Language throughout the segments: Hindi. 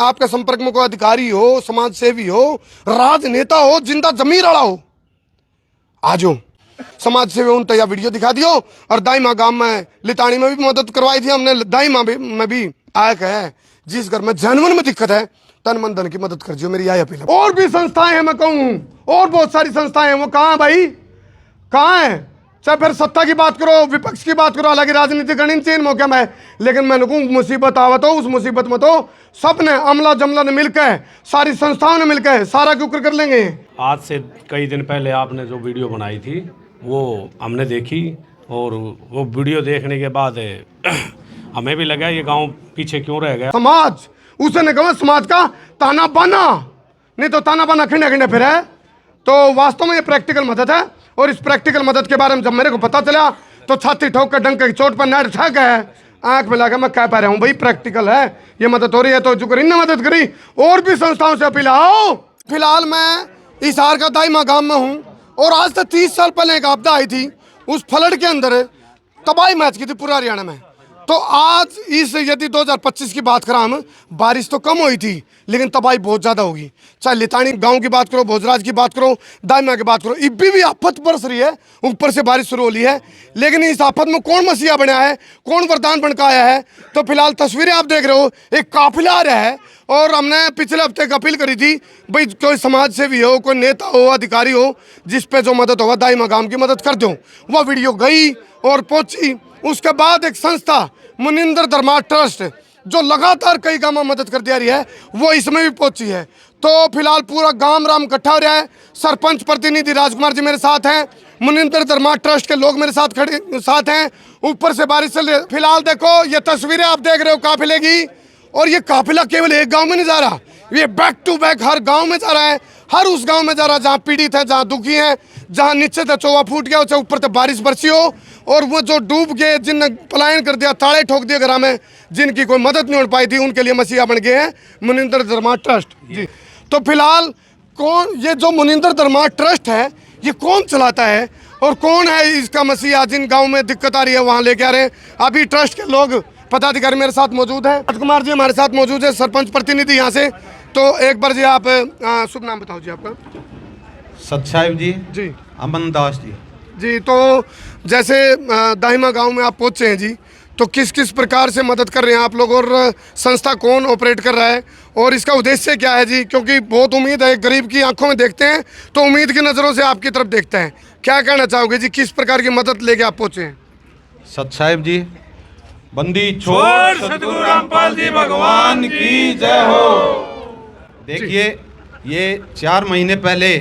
आपके संपर्क में कोई अधिकारी हो, समाज सेवी हो, राजनेता हो, जिंदा जमीर वाला हो, आ जाओ। समाज सेवी उन तैयार वीडियो दिखा दियो। और दाईमा गांव में लितानी में भी मदद करवाई थी हमने, दाईमा में भी आया है। जिस घर में जानवर में दिक्कत है, तन मन धन की मदद कर दियो, मेरी यही अपील है। और भी संस्थाएं हैं, मैं कहूँ और बहुत सारी संस्थाएं हैं, वो कहाँ भाई, कहाँ है? चाहे फिर सत्ता की बात करो, विपक्ष की बात करो, हालांकि राजनीति गणित चीन मौके में, लेकिन मैंने कहूँ मुसीबत आवत हो, उस मुसीबत में तो सबने अमला जमला ने मिलकर, सारी संस्थाओं ने मिलकर सारा क्यों कर लेंगे। आज से कई दिन पहले आपने जो वीडियो बनाई थी वो हमने देखी, और वो वीडियो देखने के बाद हमें भी लगा ये गांव पीछे क्यों रह गया। समाज उसने कहा समाज का ताना बाना, नहीं तो ताना बाना खिंडे खिंडे फिर है। तो वास्तव में ये प्रैक्टिकल मदद है, और इस प्रैक्टिकल मदद के बारे में जब मेरे को पता चला तो छाती ठोक कर डंक की चोट पर नेट ठग है, आंख में लगा मैं कह पा रहा हूँ भाई प्रैक्टिकल है, ये मदद हो रही है। तो जो करी ने मदद करी, और भी संस्थाओं से अपील आओ। फिलहाल मैं हिसार का दाईमा गांव में हूँ, और आज से 30 साल पहले एक आपदा आई थी, उस फ्लड के अंदर तबाही मैच की थी पूरा हरियाणा में। तो आज इस यदि 2025 की बात करा हम, बारिश तो कम हुई थी लेकिन तबाही बहुत ज़्यादा होगी। चाहे लितानी गांव की बात करो, भोजराज की बात करो, दाईमा की बात करो, इब्बी भी आफत बरस रही है, ऊपर से बारिश शुरू हो रही है। लेकिन इस आफत में कौन मसीहा बना है, कौन वरदान बन के आया है? तो फिलहाल तस्वीरें आप देख रहे हो, एक काफिला आ रहा है। और हमने पिछले हफ्ते एक अपील करी थी, भाई कोई समाज सेवी हो, कोई नेता हो, अधिकारी हो, जिस पे जो मदद होगा दाईमा गांव की मदद कर दो। वह वीडियो गई और पहुंची। उसके बाद एक संस्था मुनिंदर धर्मा ट्रस्ट, जो लगातार कई गांव में मदद कर दिया रही है, वो इसमें भी पहुंची है। तो फिलहाल पूरा गांव राम इकट्ठा हो रहा है। सरपंच प्रतिनिधि राजकुमार जी मेरे साथ हैं, मुनिंदर धर्मा ट्रस्ट के लोग मेरे साथ हैं। ऊपर से बारिश चल रही है। फिलहाल देखो ये तस्वीरें आप देख रहे हो काफिले की, और ये काफिला केवल एक गांव में नहीं जा रहा, ये बैक टू बैक हर गांव में जा रहा है। हर उस गांव में जा रहा है जहाँ पीड़ित है, जहाँ दुखी है, जहाँ नीचे से चौवा फूट गया, चाहे ऊपर से बारिश बरसी हो, और वो जो डूब गए, जिनने पलायन कर दिया, ताले ठोक दिए घर में, जिनकी कोई मदद नहीं हो पाई थी, उनके लिए मसीहा बन गए हैं मुनिंदर धर्मा ट्रस्ट जी। तो फिलहाल कौन ये जो मुनिंदर धर्मा ट्रस्ट है, ये कौन चलाता है और कौन है इसका मसीहा? जिन गाँव में दिक्कत आ रही है वहाँ लेके आ रहे हैं। अभी ट्रस्ट के लोग पदाधिकारी मेरे साथ मौजूद हैं, राजकुमार जी हमारे साथ मौजूद है, सरपंच प्रतिनिधि यहाँ से। तो एक बार जी आप शुभ नाम बताओ जी आपका। सतसाहिब जी, अमन दास जी। तो जैसे दाईमा गांव में आप पहुंचे हैं जी, तो किस किस प्रकार से मदद कर रहे हैं आप लोग, और संस्था कौन ऑपरेट कर रहा है, और इसका उद्देश्य क्या है जी? क्योंकि बहुत उम्मीद है, गरीब की आंखों में देखते हैं तो उम्मीद की नज़रों से आपकी तरफ देखते हैं। क्या कहना चाहोगे जी, किस प्रकार की मदद लेके आप पहुँचे हैं? सतसाहिब जी, बंदी छोड़ सतगुरु रामपाल जी भगवान की जय हो। देखिए, ये 4 महीने पहले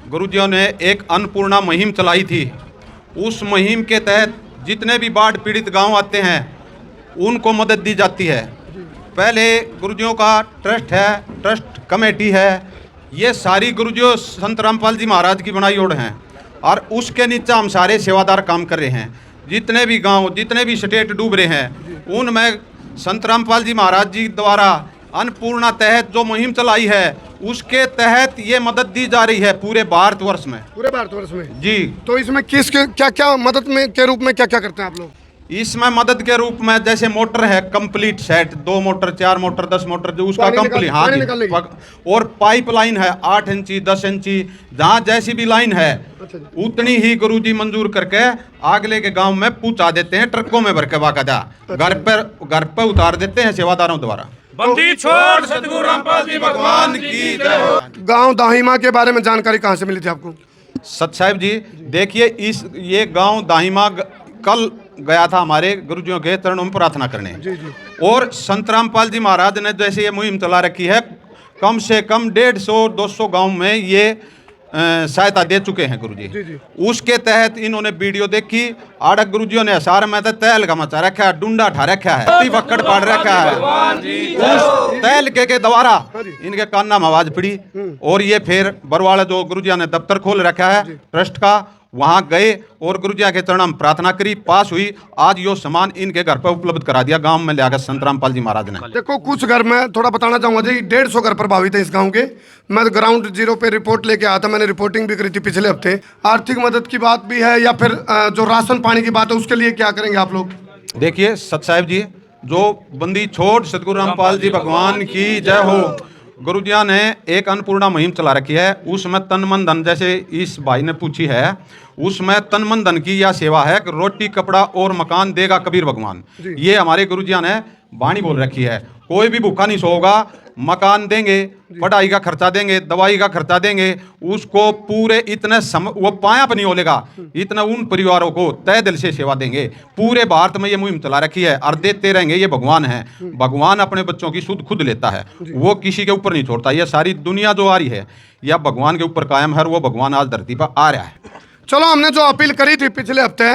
गुरुजियों ने एक अन्नपूर्णा मुहिम चलाई थी। उस मुहिम के तहत जितने भी बाढ़ पीड़ित गांव आते हैं उनको मदद दी जाती है। पहले गुरुजियों का ट्रस्ट है, ट्रस्ट कमेटी है, ये सारी गुरुजियों संत रामपाल जी महाराज की बनाई ओर हैं, और उसके नीचे हम सारे सेवादार काम कर रहे हैं। जितने भी गांव, जितने भी स्टेट डूब रहे हैं, उनमें संत रामपाल जी महाराज जी द्वारा अन्नपूर्णा तहत जो मुहिम चलाई है, उसके तहत ये मदद दी जा रही है पूरे भारतवर्ष में। पूरे भारतवर्ष में जी। तो इसमें किस क्या क्या मदद में के रूप में क्या क्या करते हैं आप लोग? इसमें मदद के रूप में जैसे मोटर है complete set, 2 motor, 4 motor, 10 motor, जो उसका कंप्लीट, हाँ जी, और पाइप लाइन है 8 इंची 10 इंची, जहाँ जैसी भी लाइन है उतनी ही गुरुजी मंजूर करके अगले के गांव में पहुंचा देते हैं, ट्रकों में भर के बाकायदा घर पर उतार देते हैं सेवादारों द्वारा। बंदी छोड़ सतगुरु रामपाल जी भगवान की जय हो। गांव दाहिमा के बारे में जानकारी कहाँ से मिली थी आपको? सतसाहिब जी, देखिए ये गांव दाहिमा कल गया था हमारे गुरुजियों के चरणों में प्रार्थना करने जी। और संत रामपाल जी महाराज ने जैसे ये मुहिम चला रखी है, कम से कम 150-200 गांव में ये सहायता दे चुके हैं गुरुजी जी। उसके तहत इन्होंने वीडियो देखी, आड़क गुरुजियों ने सार में तो तैल का मचा रखा है, डूंडा ठा रखा है, वक्कड़ पाड़ रखा है। उस तैल के द्वारा इनके कान में आवाज पड़ी, और ये फिर बरवाड़ा जो गुरुजिया ने दफ्तर खोल रखा है ट्रस्ट का, वहां गए और गुरुजिया के चरणों में प्रार्थना करी, पास हुई। आज यो सामान इनके घर पर उपलब्ध करा दिया गांव में ले संत रामपाल जी महाराज ने। देखो, कुछ घर में थोड़ा बताना चाहूंगा जी, 150 घर प्रभावित है इस गांव के। मैं ग्राउंड जीरो पे रिपोर्ट लेके आया था, मैंने रिपोर्टिंग भी करी थी पिछले हफ्ते। आर्थिक मदद की बात भी है, या फिर जो राशन पानी की बात है, उसके लिए क्या करेंगे आप लोग? देखिए सत साहिब जी, जो बंदी छोड़ सतगुरु रामपाल जी भगवान की जय हो। गुरु जी ने एक अन्नपूर्णा मुहिम चला रखी है, उसमें तन मन धन, जैसे इस भाई ने पूछी है, उसमें तन मन धन की यह सेवा है कि रोटी कपड़ा और मकान देगा कबीर भगवान। ये हमारे गुरु जी ने वाणी बोल रखी है। कोई भी भूखा नहीं सोएगा, मकान देंगे, पढ़ाई का खर्चा देंगे, दवाई का खर्चा देंगे, उसको पूरे इतने वो पाया पर नहीं होलेगा, इतना उन परिवारों को तय दिल से सेवा देंगे। पूरे भारत में ये मुहिम चला रखी है और देते रहेंगे। ये भगवान है, भगवान अपने बच्चों की सुध खुद लेता है, वो किसी के ऊपर नहीं छोड़ता। ये सारी दुनिया जो आ रही है यह भगवान के ऊपर कायम है और वो भगवान आज धरती पर आ रहा है। चलो, हमने जो अपील करी थी पिछले हफ्ते,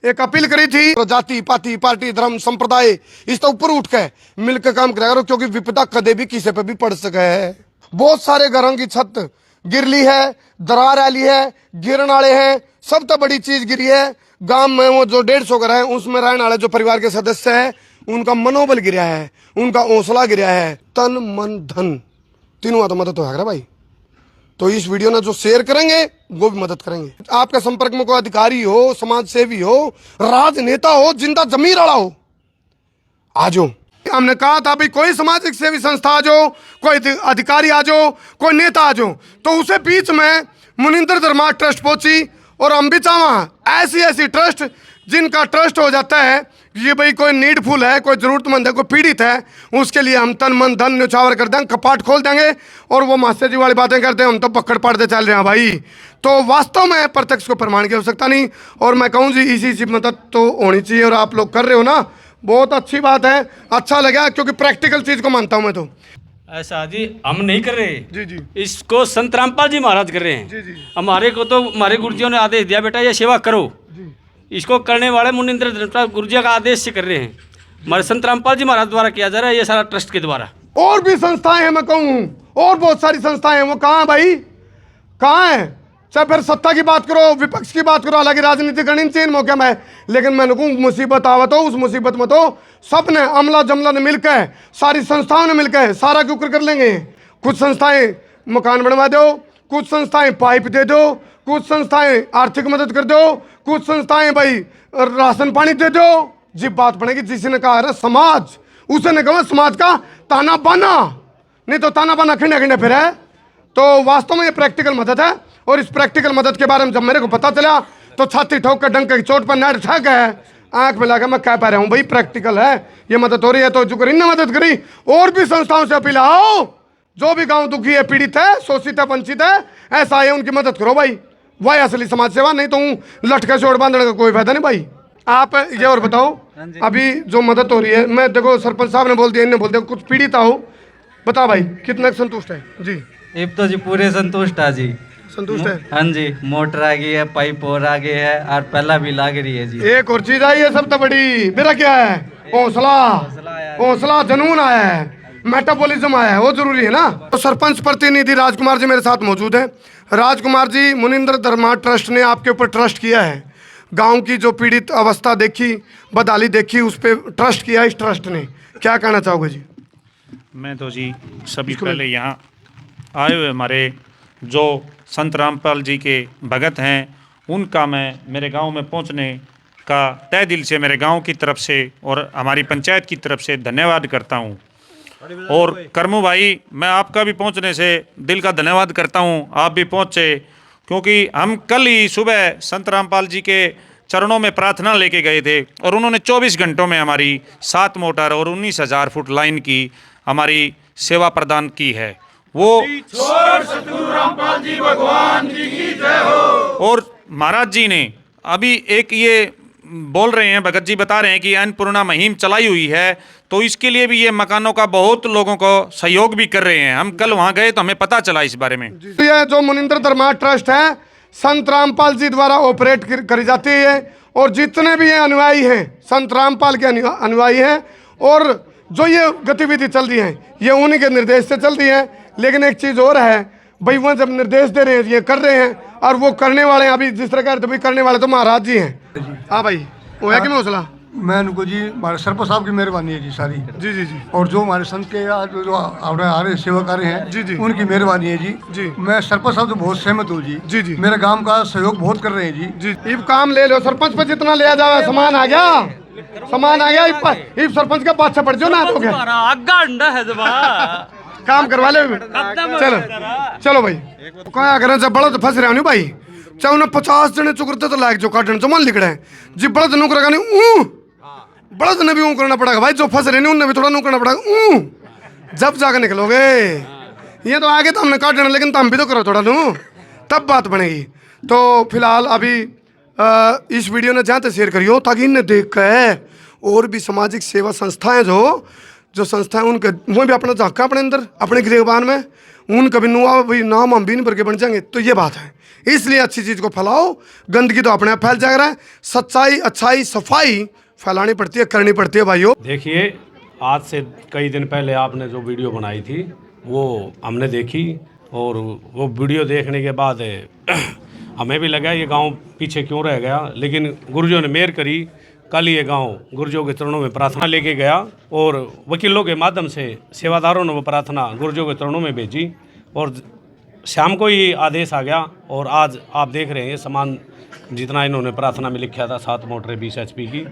एक अपील करी थी, तो जाति पाति पार्टी धर्म संप्रदाय इसके ऊपर उठ के मिलकर काम करेगा, क्योंकि विपदा कदे भी किसी पे भी पड़ सके है। बहुत सारे घरों की छत गिरली है, दरार आली है, गिरन वाले हैं, सब तो बड़ी चीज गिरी है। गांव में वो जो 150 घर है उसमें रहने वाले जो परिवार के सदस्य है उनका मनोबल गिरा है, उनका हौसला गिरा है, तन मन धन तीनों तो मदद होगा भाई। तो इस वीडियो ने जो शेयर करेंगे वो भी मदद करेंगे। आपके संपर्क में कोई अधिकारी हो, समाज सेवी हो, राजनेता हो, जिंदा जमीर वाला हो, आ जाओ। हमने कहा था भाई कोई सामाजिक सेवी संस्था आ जाओ, कोई अधिकारी आ जाओ, कोई नेता आ जाओ, तो उसे बीच में मुनिंदर धर्मा ट्रस्ट पहुंची और हम भी चाहवा ऐसी ट्रस्ट जिनका ट्रस्ट हो जाता है ये भाई कोई नीडफुल है, कोई जरूरतमंद है, कोई पीड़ित है, उसके लिए हम तन मन धन न्यौछावर कर देंगे, कपाट खोल देंगे और वो मास्टर जी वाली बातें करते हैं, हम तो पकड़ पड़ते चल रहे हैं भाई। तो वास्तव में प्रत्यक्ष को प्रमाण की आवश्यकता नहीं, और मैं कहूँ जी इसी मदद तो होनी चाहिए, और आप लोग कर रहे हो ना, बहुत अच्छी बात है, अच्छा लगा, क्योंकि प्रैक्टिकल चीज़ को मानता हूँ मैं। तो ऐसा जी हम नहीं कर रहे जी जी, इसको संत रामपाल जी महाराज कर रहे हैं जी जी, हमारे को तो हमारे गुरुजियों ने आदेश दिया बेटा ये सेवा करो, इसको करने वाले मुनिंद्र गुरुजी का आदेश से कर रहे हैं। हमारे संत रामपाल जी महाराज द्वारा किया जा रहा है ये सारा ट्रस्ट के द्वारा। और भी संस्थाएं हैं, मैं कहूँ और बहुत सारी संस्थाएं हैं, वो कहाँ है भाई, कहाँ है? चाहे फिर सत्ता की बात करो, विपक्ष की बात करो, हालांकि राजनीति करनी चाहिए मौके में, लेकिन मैं कहूँ मुसीबत आवत हो, उस मुसीबत में तो सबने अमला जमला ने मिलकर, सारी संस्थाओं ने मिलकर सारा के ऊपर कर लेंगे। कुछ संस्थाएं मकान बनवा दो, कुछ संस्थाएं पाइप दे दो, कुछ संस्थाएं आर्थिक मदद कर दो, कुछ संस्थाएं भाई राशन पानी दे दो। जी बात बनेगी, जिसने कहा है समाज, उसने कहा समाज का ताना बाना, नहीं तो ताना बाना खिंडे खिंडे फिर है। तो वास्तव में ये प्रैक्टिकल मदद है, और इस प्रैक्टिकल मदद के बारे में जब मेरे को पता चला तो छाती ठोक कर डंक की चोट पर नेट ठग है, आंख में लगा मैं कह पा रहा हूँ भाई प्रैक्टिकल है, ये मदद हो रही है। तो जो करीन ने मदद करी, और भी संस्थाओं से अपील, आओ जो भी गांव दुखी है, पीड़ित है, शोषित है, वंचित है, ऐसा है, उनकी मदद करो भाई, वही असली समाज सेवा, नहीं तो लटके चोट बांधने का कोई फायदा नहीं भाई। आप ये और बताओ, अभी जो मदद हो रही है, मैं देखो सरपंच साहब ने बोल दिया, इनने बोल दिया, कुछ पीड़ित हो, बता भाई कितना संतुष्ट है? जी अब तो जी पूरे संतुष्ट है जी, संतुष्ट है। हाँ जी, मोटर आ गई है, पाइप और आ गए है, और पहला भी लाग रही है जी। एक और चीज आई है सब तो बड़ी, मेरा क्या है, हौसला जुनून आया है, मेटाबॉलिज्म आया है, वो जरूरी है ना। तो सरपंच प्रतिनिधि राजकुमार जी मेरे साथ मौजूद हैं। राजकुमार जी, मुनिंद्र धर्मा ट्रस्ट ने आपके ऊपर ट्रस्ट किया है, गांव की जो पीड़ित अवस्था देखी, बदहाली देखी, उस पर ट्रस्ट किया इस ट्रस्ट ने, क्या कहना चाहोगे जी? मैं तो जी सभी पहले यहाँ आए हुए हमारे जो संत रामपाल जी के भगत हैं, उनका मैं मेरे गांव में पहुंचने का तय दिल से मेरे गांव की तरफ से और हमारी पंचायत की तरफ से धन्यवाद करता हूं। और करमू भाई, मैं आपका भी पहुंचने से दिल का धन्यवाद करता हूं, आप भी पहुंचे, क्योंकि हम कल ही सुबह संत रामपाल जी के चरणों में प्रार्थना लेके गए थे और उन्होंने 24 घंटों में हमारी 7 मोटर और 19,000 फुट लाइन की हमारी सेवा प्रदान की है। वो सतगुरु रामपाल जी भगवान की जय हो। और महाराज जी ने अभी एक ये बोल रहे हैं, भगत जी बता रहे हैं कि अन्नपूर्णा मुहिम चलाई हुई है, तो इसके लिए भी ये मकानों का बहुत लोगों को सहयोग भी कर रहे हैं। हम कल वहाँ गए तो हमें पता चला इस बारे में। ये जो मुनिंद्र धर्मा ट्रस्ट है, संत रामपाल जी द्वारा ऑपरेट करी जाती है, और जितने भी ये अनुयायी हैं संत रामपाल के अनुयायी हैं, और जो ये गतिविधि चल रही है ये उन्हीं के निर्देश से चल रही है। लेकिन एक चीज़ और है भाई, वह जब निर्देश दे रहे हैं ये कर रहे हैं, और वो करने वाले हैं, अभी जिस तरह का भाई करने वाले तो महाराज जी हैं। हाँ भाई, वो है कि मैं हौसला मैं उनको जी, हमारे सरपंच साहब की मेहरबानी है जी सारी। जी जी जी, और जो हमारे संत के जो आ रहे सेवा कर रहे हैं जी जी, उनकी मेहरबानी है जी। जी, मैं सरपंच साहब से बहुत सहमत हूँ जी। जी जी, मेरे गांव का सहयोग बहुत कर रहे हैं जी। जी, अब काम ले लो सरपंच पर, जितना लिया जाए सामान आ गया। सामान आ गया ये सरपंच का बादशाह पड़ जाओ ना तो क्या आगा अंडा है काम करवा ले चलो चलो भाई क्या करें जब बड़ा तो फंस रहे हो नहीं भाई चाहे उन्हें 50 जने चुकरते तो लायक जो काटने जो मन लिखड़ा है जी बड़ा तो नौकरा नहीं बड़ा तो भी ऊँ करना पड़ेगा भाई जो फंस रहे नहीं उन्हें भी थोड़ा नू करना पड़ेगा जब जाकर निकलोगे ये तो आगे तो हमने काट देना लेकिन तुम भी तो करो थोड़ा नू तब बात बनेगी। तो फिलहाल अभी इस वीडियो ने जहाँ तक शेयर करियो ताकि इन्हें देख कर और भी सामाजिक सेवा संस्थाएं जो संस्थाएं उनके वो भी अपना झाँका अपने अंदर अपने गिरबान में उनका भी नुआ भाई नाम हम भी नहीं भर के बन जाएंगे। तो ये बात है इसलिए अच्छी चीज़ को फैलाओ गंदगी तो अपने आप फैल जा रहा है। सच्चाई अच्छाई सफाई फैलानी पड़ती है करनी पड़ती है भाइयों। देखिए आज से कई दिन पहले आपने जो वीडियो बनाई थी वो हमने देखी और वो वीडियो देखने के बाद हमें भी लगा ये गांव पीछे क्यों रह गया, लेकिन गुरुजियों ने मेहर करी। कल ये गांव गुरुजियों के चरणों में प्रार्थना लेके गया और वकीलों के माध्यम से सेवादारों ने वो प्रार्थना गुरुजियों के चरणों में भेजी और शाम को ही आदेश आ गया। और आज आप देख रहे हैं ये सामान जितना इन्होंने प्रार्थना में लिखा था 7 मोटरें 20 HP की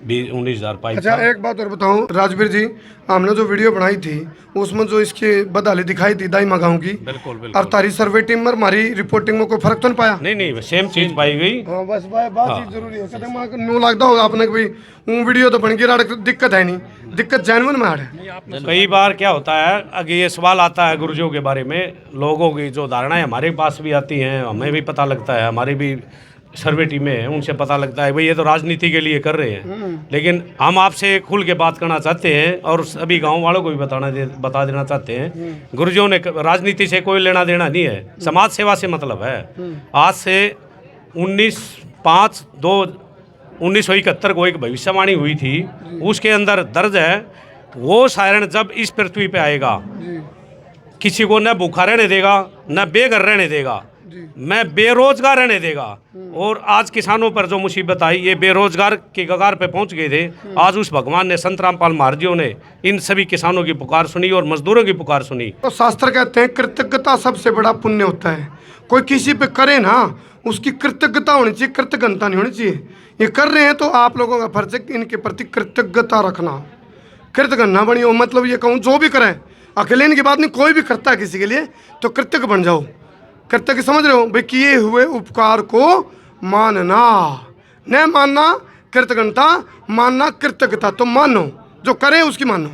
19,000 पाइप। अच्छा एक बात और बताऊं राजवीर जी, हमने जो वीडियो बनाई थी उसमें जो इसकी बदहाली दिखाई थी दाई गाँव की, बिल्कुल और तारी सर्वे टीम में हमारी रिपोर्टिंग में कोई फर्क तो नहीं पाया? नहीं सेम चीज पाई गई। हाँ बस भाई बात चीज जरूरी है कदम न्यू लगता होगा आपने कि भाई वीडियो तो बन गई दिक्कत है नहीं, दिक्कत जेन्युइन में आ है। कई बार क्या होता है अगर ये सवाल आता है गुरुजियों के बारे में, लोगों की जो धारणाएं हमारे पास भी आती हैं, हमें भी पता लगता है, हमारी भी सर्वे टीमें हैं उनसे पता लगता है भाई ये तो राजनीति के लिए कर रहे हैं, लेकिन हम आपसे खुल के बात करना चाहते हैं और सभी गांव वालों को भी बता देना चाहते हैं गुरुजियों ने राजनीति से कोई लेना देना नहीं है, समाज सेवा से मतलब है। आज से 1971 को एक भविष्यवाणी हुई थी, उसके अंदर दर्ज है वो सायरन जब इस पृथ्वी पे आएगा किसी को न भूखा रहने देगा न बेघर रहने देगा, मैं बेरोजगार रहने देगा। और आज किसानों पर जो मुसीबत आई ये बेरोजगार के कगार पे पहुंच गए थे। आज उस भगवान ने संत रामपाल महाराजियों ने इन सभी किसानों की पुकार सुनी और मजदूरों की पुकार सुनी। तो शास्त्र कहते हैं कृतज्ञता सबसे बड़ा पुण्य होता है। कोई किसी पे करे ना उसकी कृतज्ञता होनी चाहिए, कृतज्ञता नहीं होनी चाहिए। ये कर रहे हैं तो आप लोगों का फर्ज है इनके प्रति कृतज्ञता रखना, कृतज्ञ बनी हो। मतलब ये कहूँ जो भी करें अकेले की बात नहीं, कोई भी करता है किसी के लिए तो कृतज्ञ बन जाओ। कृतज्ञ समझ रहे हो भाई, किए हुए उपकार को मानना, न मानना कृतज्ञता, मानना कृतज्ञता। तो मानो जो करे उसकी मानो।